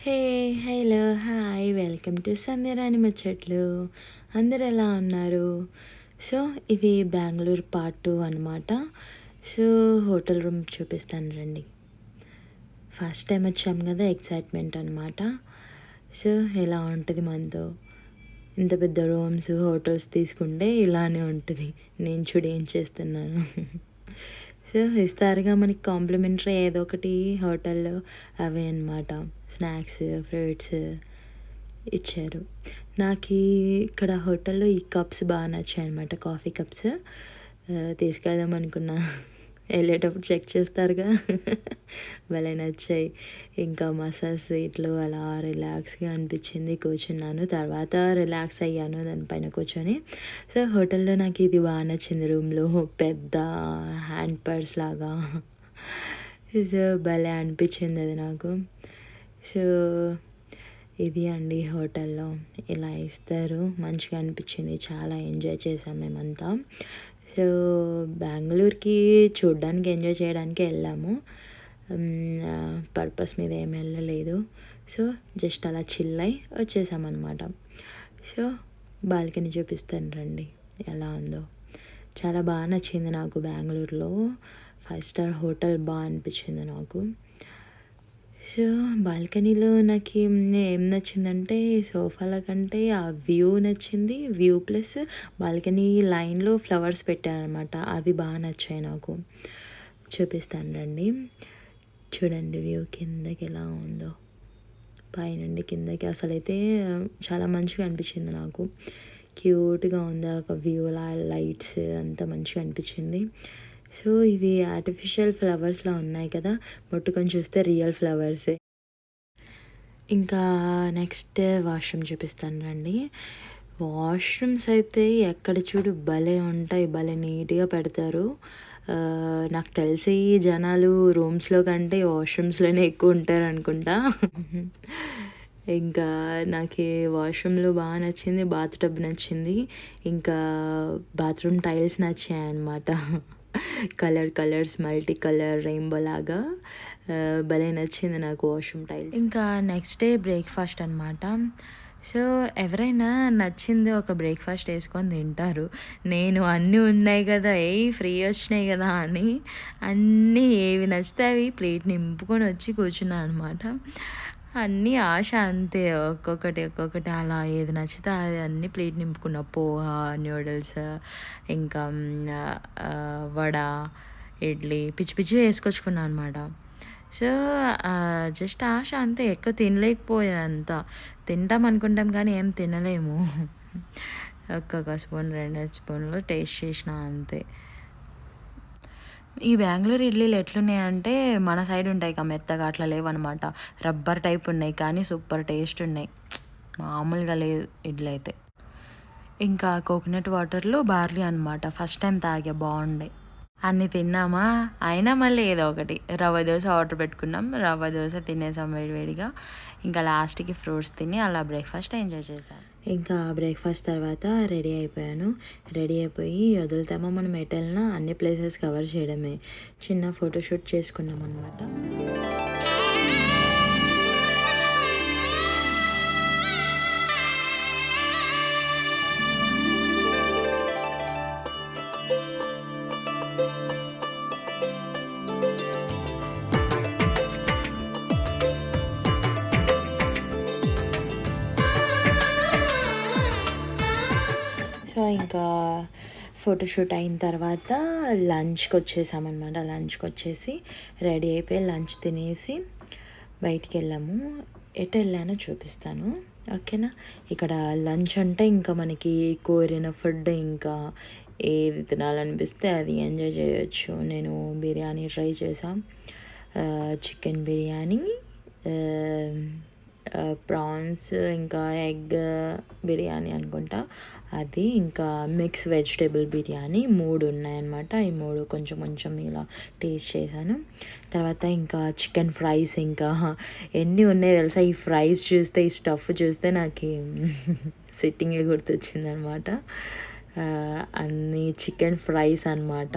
Hey, hello, hi, welcome to Sandhyarani ముచ్చట్లు. అందరు ఎలా ఉన్నారు? సో ఇది బెంగళూరు పార్ట్ 2 అనమాట. సో హోటల్ రూమ్ చూపిస్తాను రండి. ఫస్ట్ టైం వచ్చాము కదా, ఎక్సైట్మెంట్ అనమాట. సో ఎలా ఉంటుంది మనతో ఇంత పెద్ద రూమ్స్ హోటల్స్ తీసుకుంటే ఇలానే ఉంటుంది. నేను చూడు ఏం చేస్తున్నాను. సో ఇస్తారుగా మనకి కాంప్లిమెంటరీ ఏదో ఒకటి హోటల్లో, అవే అనమాట. స్నాక్స్, ఫ్రూట్స్ ఇచ్చారు. నాకు ఇక్కడ హోటల్లో ఈ కప్స్ బాగా నచ్చాయి అనమాట, కాఫీ కప్స్. తీసుకెళ్దాం అనుకున్నా, వెళ్ళేటప్పుడు చెక్ చేస్తారుగా. భలే నచ్చాయి. ఇంకా మసాజ్ సీట్లు అలా రిలాక్స్గా అనిపించింది, కూర్చున్నాను. తర్వాత రిలాక్స్ అయ్యాను దానిపైన కూర్చొని. సో హోటల్లో నాకు ఇది బాగా నచ్చింది. రూమ్లో పెద్ద హ్యాండ్ పర్స్ లాగా. సో భలే అనిపించింది అది నాకు. సో ఇది అండి హోటల్లో ఇలా ఇస్తారు, మంచిగా అనిపించింది. చాలా ఎంజాయ్ చేసాం మేమంతా. సో బెంగళూరుకి చూడ్డానికి, ఎంజాయ్ చేయడానికి వెళ్ళాము. పర్పస్ మీద ఏమి వెళ్ళలేదు. సో జస్ట్ అలా చిల్ అయి వచ్చేసామన్నమాట. సో బాల్కనీ చూపిస్తాను రండి ఎలా ఉందో. చాలా బాగా నచ్చింది నాకు బెంగళూరులో. 5 స్టార్ హోటల్ బాగా అనిపించింది నాకు. సో బాల్కనీలో నాకు ఏం నచ్చిందంటే, సోఫాల కంటే ఆ వ్యూ నచ్చింది. వ్యూ ప్లస్ బాల్కనీ లైన్లో ఫ్లవర్స్ పెట్టారనమాట, అవి బాగా నచ్చాయి నాకు. చూపిస్తాను రండి. చూడండి వ్యూ కిందకి ఎలా ఉందో, పైనుండి కిందకి. అసలైతే చాలా మంచిగా అనిపించింది నాకు. క్యూట్గా ఉంది ఒక వ్యూ, లైట్స్ అంతా మంచిగా అనిపించింది. సో ఇవి ఆర్టిఫిషియల్ ఫ్లవర్స్లా ఉన్నాయి కదా, ముట్టుకొని చూస్తే రియల్ ఫ్లవర్సే. ఇంకా నెక్స్ట్ వాష్రూమ్ చూపిస్తాను రండి. వాష్రూమ్స్ అయితే ఎక్కడ చూడు భలే ఉంటాయి, భలే నీట్గా పెడతారు. నాకు తెలిసి జనాలు రూమ్స్లో కంటే వాష్రూమ్స్లోనే ఎక్కువ ఉంటారు అనుకుంటా. ఇంకా నాకు వాష్రూమ్లో బాగా నచ్చింది, బాత్ టబ్ నచ్చింది, ఇంకా బాత్రూమ్ టైల్స్ నచ్చాయి అన్నమాట. కలర్స్ మల్టీ కలర్ రెయిన్బో లాగా భలే నచ్చింది నాకు వాష్రూమ్ టైల్స్. ఇంకా నెక్స్ట్ డే బ్రేక్ఫాస్ట్ అనమాట. సో ఎవరైనా నచ్చింది ఒక బ్రేక్ఫాస్ట్ వేసుకొని తింటారు. నేను అన్నీ ఉన్నాయి కదా, ఫ్రీ వచ్చినాయి కదా అని అన్నీ ఏవి నచ్చితే అవి ప్లేట్ నింపుకొని వచ్చి కూర్చున్నాను అనమాట. అన్నీ ఆశ అంతే, ఒక్కొక్కటి అలా ఏది నచ్చితే అది అన్నీ ప్లేట్ నింపుకున్న. పోహా, న్యూడిల్స్, ఇంకా వడ, ఇడ్లీ పిచ్చి వేసుకొచ్చుకున్నాను అనమాట. సో జస్ట్ ఆశ అంతే, ఎక్కువ తినలేకపోయానంత. తింటాం అనుకుంటాం కానీ ఏం తినలేము. ఒక్కొక్క స్పూన్ 2 స్పూన్లు టేస్ట్ చేసిన అంతే. ఈ బెంగళూరు ఇడ్లీలు ఎట్లున్నాయంటే మన సైడ్ ఉంటాయి కదా మెత్తగా, అట్లా లేవన్నమాట. రబ్బర్ టైప్ ఉన్నాయి కానీ సూపర్ టేస్ట్ ఉన్నాయి, మామూలుగా లేదు ఇడ్లీ అయితే. ఇంకా కోకోనట్ వాటర్లో బార్లీ అనమాట, ఫస్ట్ టైం తాగా, బాగుండే. అన్నీ తిన్నామా, అయినా మళ్ళీ ఏదో ఒకటి రవ్వ దోశ ఆర్డర్ పెట్టుకున్నాం. రవ్వ దోశ తినేసాం వేడివేడిగా. ఇంకా లాస్ట్కి ఫ్రూట్స్ తిని అలా బ్రేక్ఫాస్ట్ ఎంజాయ్ చేశాను. ఇంకా బ్రేక్ఫాస్ట్ తర్వాత రెడీ అయిపోయాను. రెడీ అయిపోయి వదులుతామో మనం ఎటు వెళ్ళినా అన్ని ప్లేసెస్ కవర్ చేయడమే. చిన్న ఫోటోషూట్ చేసుకున్నాం అనమాట. సో ఇంకా ఫోటోషూట్ అయిన తర్వాత లంచ్కి వచ్చేసామన్నమాట. లంచ్కి వచ్చేసి రెడీ అయిపోయి లంచ్ తినేసి బయటికి వెళ్ళాము. ఎటు వెళ్ళానో చూపిస్తాను, ఓకేనా. ఇక్కడ లంచ్ అంటే ఇంకా మనకి కోరిన ఫుడ్, ఇంకా ఏది తినాలనిపిస్తే అది ఎంజాయ్ చేయొచ్చు. నేను బిర్యానీ ట్రై చేసాం, చికెన్ బిర్యానీ, ప్రాన్స్, ఇంకా ఎగ్ బిర్యానీ అనుకుంటా అది, ఇంకా మిక్స్ వెజిటేబుల్ బిర్యానీ, 3 ఉన్నాయన్నమాట. ఈ 3 కొంచెం ఇలా టేస్ట్ చేశాను. తర్వాత ఇంకా చికెన్ ఫ్రైస్, ఇంకా ఎన్ని ఉన్నాయి తెలుసా. ఈ ఫ్రైస్ చూస్తే, ఈ స్టఫ్ చూస్తే నాకు సిట్టింగే గుర్తొచ్చింది అనమాట. అన్ని చికెన్ ఫ్రైస్ అనమాట.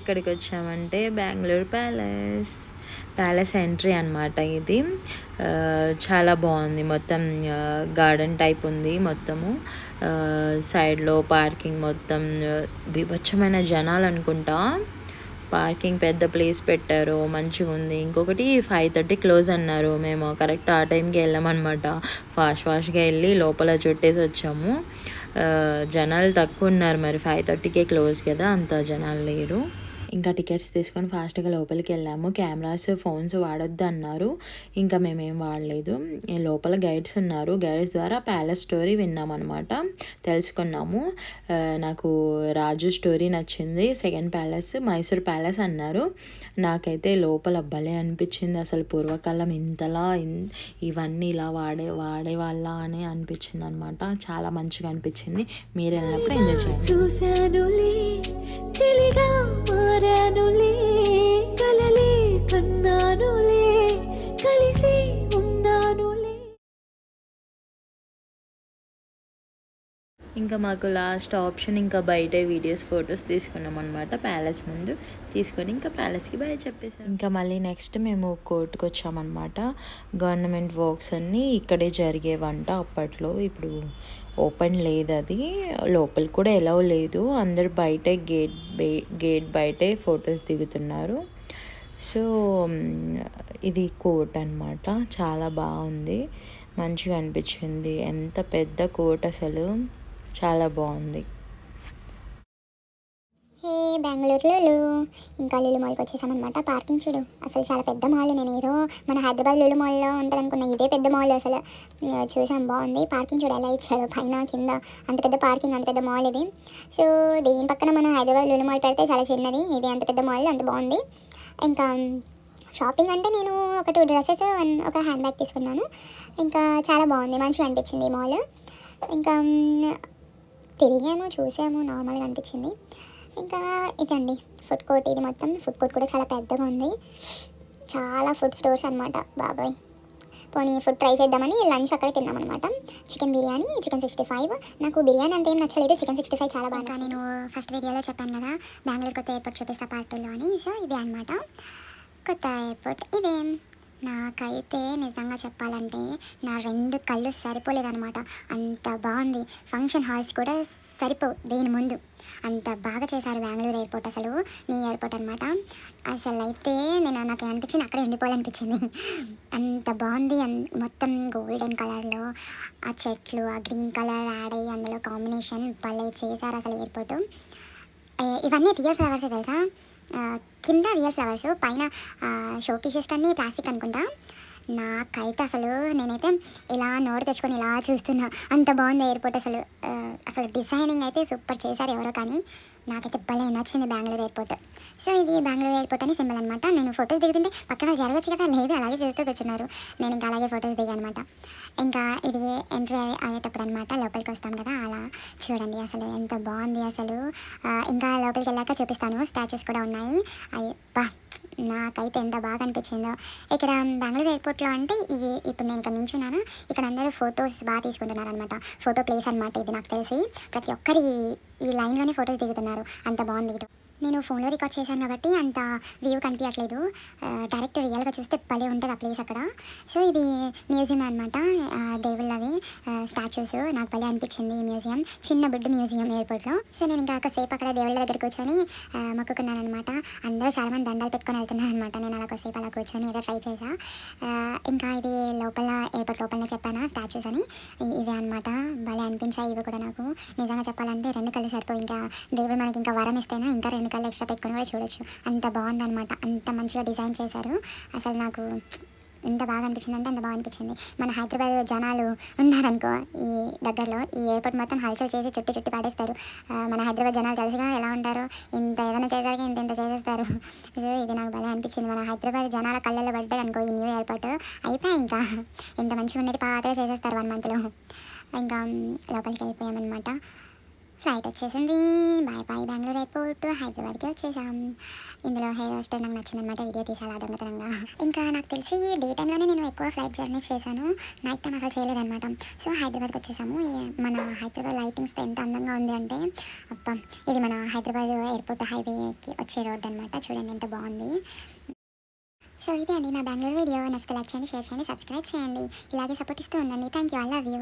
ఎక్కడికి వచ్చామంటే బెంగళూరు ప్యాలెస్ ఎంట్రీ అనమాట. ఇది చాలా బాగుంది. మొత్తం గార్డెన్ టైప్ ఉంది. మొత్తము సైడ్లో పార్కింగ్ మొత్తం వివచ్చమైన జనాలు అనుకుంటా. పార్కింగ్ పెద్ద ప్లేస్ పెట్టారు, మంచిగా ఉంది. ఇంకొకటి 5:30 క్లోజ్ అన్నారు. మేము కరెక్ట్ ఆ టైంకి వెళ్ళామన్నమాట. ఫాస్ట్గా వెళ్ళి లోపల చుట్టేసి వచ్చాము. జనాలు తక్కువ ఉన్నారు, మరి 5:30కే క్లోజ్ కదా, అంత జనాలు లేరు. ఇంకా టికెట్స్ తీసుకొని ఫాస్ట్గా లోపలికి వెళ్ళాము. కెమెరాస్ ఫోన్స్ వాడొద్దు అన్నారు, ఇంకా మేమేం వాడలేదు. లోపల గైడ్స్ ఉన్నారు, గైడ్స్ ద్వారా ప్యాలెస్ స్టోరీ విన్నామన్నమాట, తెలుసుకున్నాము. నాకు రాజు స్టోరీ నచ్చింది. సెకండ్ ప్యాలెస్ మైసూర్ ప్యాలెస్ అన్నారు. నాకైతే లోపల భలే అనిపించింది. అసలు పూర్వకాలం ఇంతలా ఇవన్నీ ఇలా వాడేవాళ్ళ అని అనిపించింది అనమాట. చాలా మంచిగా అనిపించింది. మీరు వెళ్ళినప్పుడు ఎంజాయ్ చేయండి. మారానులే కలలే కన్నానులే కలిసి ఉన్నానులే. ఇంకా మాకు లాస్ట్ ఆప్షన్ ఇంకా బయట వీడియోస్ ఫొటోస్ తీసుకున్నాం అనమాట. ప్యాలెస్ ముందు తీసుకొని ఇంకా ప్యాలెస్కి బయ చెప్పేసాం. ఇంకా మళ్ళీ నెక్స్ట్ మేము కోర్టుకు వచ్చామన్నమాట. గవర్నమెంట్ వర్క్స్ అన్నీ ఇక్కడే జరిగేవంట అప్పట్లో. ఇప్పుడు ఓపెన్ లేదు, అది లోపలికి కూడా ఎలౌ లేదు. అందరు బయటే గేట్ బయటే ఫొటోస్ దిగుతున్నారు. సో ఇది కోర్ట్ అనమాట. చాలా బాగుంది, మంచిగా అనిపించింది. ఎంత పెద్ద కోర్ట్, అసలు చాలా బాగుంది. బెంగళూరులో ఇంకా లులు మాల్కి వచ్చేసామన్నమాట. పార్కింగ్ చూడు, అసలు చాలా పెద్ద మాల్. నేను ఏదో మన హైదరాబాద్ లులు మాల్లో ఉంటుంది అనుకున్నా, ఇదే పెద్ద మాల్. అసలు చూసాం, బాగుంది. పార్కింగ్ చూడు ఎలా ఇచ్చాడు, పైన కింద అంత పెద్ద పార్కింగ్, అంత పెద్ద మాల్ ఇది. సో దీని పక్కన మన హైదరాబాద్ లులు మాల్ పెడితే చాలా చిన్నది, ఇది అంత పెద్ద మాల్, అంత బాగుంది. ఇంకా షాపింగ్ అంటే నేను ఒక 2 డ్రెస్సెస్ ఒక హ్యాండ్ బ్యాగ్ తీసుకున్నాను. ఇంకా చాలా బాగుంది, మంచిగా అనిపించింది ఈ మాల్. ఇంకా తిరిగాము, చూసాము, నార్మల్గా అనిపించింది. ఇంకా ఇదండి ఫుడ్ కోర్ట్. ఇది మొత్తం ఫుడ్ కోర్ట్ కూడా చాలా పెద్దగా ఉంది. చాలా ఫుడ్ స్టోర్స్ అనమాట. బాబాయ్ పోనీ ఫుడ్ ట్రై చేద్దామని లంచ్ అక్కడ తిన్నామన్నమాట. Chicken biryani, chicken 65. నాకు బిర్యానీ అంత ఏం నచ్చలేదు, చికెన్ 65 చాలా బాగా. నేను ఫస్ట్ వీడియోలో చెప్పాను కదా బెంగళూరు కొత్త ఎయిర్పోర్ట్ చూపిస్తా పార్ట్ 2లో అని. సో ఇదే అనమాట కొత్త ఎయిర్పోర్ట్. ఇదేం నాకైతే నిజంగా చెప్పాలంటే నా 2 కళ్ళు సరిపోలేదనమాట, అంత బాగుంది. ఫంక్షన్ హాల్స్ కూడా సరిపోవు దేని ముందు, అంత బాగా చేశారు బెంగళూరు ఎయిర్పోర్ట్. అసలు నీ ఎయిర్పోర్ట్ అనమాట. అసలు అయితే నాకు అనిపించింది అక్కడే ఉండిపోవాలనిపించింది, అంత బాగుంది. మొత్తం గోల్డెన్ కలర్లో ఆ చెట్లు, ఆ గ్రీన్ కలర్ యాడ్ అయ్యి అందులో కాంబినేషన్ భలే చేశారు అసలు ఎయిర్పోర్టు. ఇవన్నీ రియల్ ఫ్లవర్సే తెలుసా, కింద రియల్ ఫ్లవర్స్, పైన షో పీసెస్ కానీ ప్లాస్టిక్ అనుకుంటా. నాకైతే అసలు నేనైతే ఇలా నోరు తెచ్చుకొని ఇలా చూస్తున్నా, అంత బాగుంది ఎయిర్పోర్ట్. అసలు డిజైనింగ్ అయితే సూపర్ చేశారు ఎవరో, కానీ నాకైతే భలే నచ్చింది బెంగళూరు ఎయిర్పోర్ట్. సో ఇది బెంగళూరు ఎయిర్పోర్ట్ అని సింబల్ అనమాట. నేను ఫొటోస్ దిగుతుంటే పక్కన జరగచ్చు కదా, లేదు అలాగే చూస్తూ కూర్చున్నారు. నేను ఇంకా అలాగే ఫొటోస్ దిగానమాట. ఇంకా ఇది ఎంట్రీ అయ్యేటప్పుడు అనమాట, లోపలికి వస్తాం కదా, అలా చూడండి అసలు ఎంత బాగుంది అసలు. ఇంకా లోపలికి వెళ్ళాక చూపిస్తాను, స్టాచ్యూస్ కూడా ఉన్నాయి. అయ్యప్పా నాకైతే ఎంత బాగా అనిపించిందో. ఇక్కడ బెంగళూరు ఎయిర్పోర్ట్లో అంటే ఇప్పుడు నేను ఇక్కడ నించున్నాను, ఇక్కడ అందరూ ఫొటోస్ బాగా తీసుకుంటున్నారు అనమాట. ఫోటో ప్లేస్ అనమాట ఇది. నాకు తెలిసి ప్రతి ఒక్కరి ఈ లైన్లోనే ఫొటోస్ దిగుతున్నారు, అంత బాగుంది. నేను ఫోన్లో రికార్డ్ చేశాను కాబట్టి అంత వ్యూ కనిపించట్లేదు. డైరెక్ట్ రియల్గా చూస్తే భలే ఉంటుంది ఆ ప్లేస్ అక్కడ. సో ఇది మ్యూజియం అనమాట, దేవుళ్ళవి స్టాచ్యూస్. నాకు భలే అనిపించింది ఈ మ్యూజియం, చిన్న బిడ్డ మ్యూజియం ఎయిర్పోర్ట్లో. సో నేను ఇంకా కాసేపు అక్కడ దేవుళ్ళ దగ్గర కూర్చొని మొక్కుకున్నాను అనమాట. అందరూ చాలామంది దండాలు పెట్టుకొని వెళ్తున్నారు అనమాట. నేను అలా కాసేపు అలా కూర్చొని ఏదో ట్రై చేసా. ఇంకా ఇది లోపల ఎయిర్పోర్ట్ లోపలనే చెప్పాను స్టాచ్యూస్ అని, ఇవే అనమాట. భలే అనిపించాయి ఇవి కూడా నాకు. నిజంగా చెప్పాలంటే 2 కళ్ళు సరిపోయి, ఇంకా దేవుడు మనకి ఇంకా వరం ఇస్తేనే ఇంకా 2 కళ్ళు ఎక్స్ట్రా పెట్టుకొని కూడా చూడొచ్చు. అంత బాగుందన్నమాట, అంత మంచిగా డిజైన్ చేశారు. అసలు నాకు ఎంత బాగా అనిపించింది అంటే అంత బాగా అనిపించింది. మన హైదరాబాద్ జనాలు ఉన్నారనుకో ఈ దగ్గరలో, ఈ ఎయిర్పోర్ట్ మొత్తం హల్చల్ చేసి చుట్టి పాడేస్తారు. మన హైదరాబాద్ జనాలు తెలిసిగా ఎలా ఉంటారు, ఇంత ఏదైనా చేసరికి ఇంత చేసేస్తారు. సో ఇది నాకు భలే అనిపించింది. మన హైదరాబాద్ జనాల కళ్ళల్లో పడ్డాయి అనుకో ఈ న్యూ ఎయిర్పోర్ట్, అయిపోయి ఇంకా ఎంత మంచిగా ఉన్నది పాతగా చేసేస్తారు 1 మంత్లో. ఇంకా లోపలికి వెళ్ళిపోయామన్నమాట. ఫ్లైట్ వచ్చేసింది. బాయ్ బెంగళూరు ఎయిర్పోర్ట్, హైదరాబాద్కి వచ్చేసాం. ఇందులో హెయిర్ హోస్టెస్ నాకు నచ్చిందనమాట, వీడియో తీసాలి ఆ దొంగతనంగా. ఇంకా నాకు తెలిసి డే టైంలోనే నేను ఎక్కువ ఫ్లైట్ జర్నీస్ చేశాను, నైట్ టైం అసలు చేయలేదన్నమాట. సో హైదరాబాద్కి వచ్చేసాము. మన హైదరాబాద్ లైటింగ్స్ ఎంత అందంగా ఉంది అంటే అబ్బా, ఇది మన హైదరాబాద్ ఎయిర్పోర్ట్ హైవేకి వచ్చే రోడ్ అనమాట. చూడండి ఎంత బాగుంది. సో ఇదే అండి నా బెంగళూరు వీడియో. నచ్చితే లైక్ చేయండి, షేర్ చేయండి, సబ్స్క్రైబ్ చేయండి. ఇలాగే సపోర్ట్ ఇస్తూ ఉండండి. Thank you, I love you.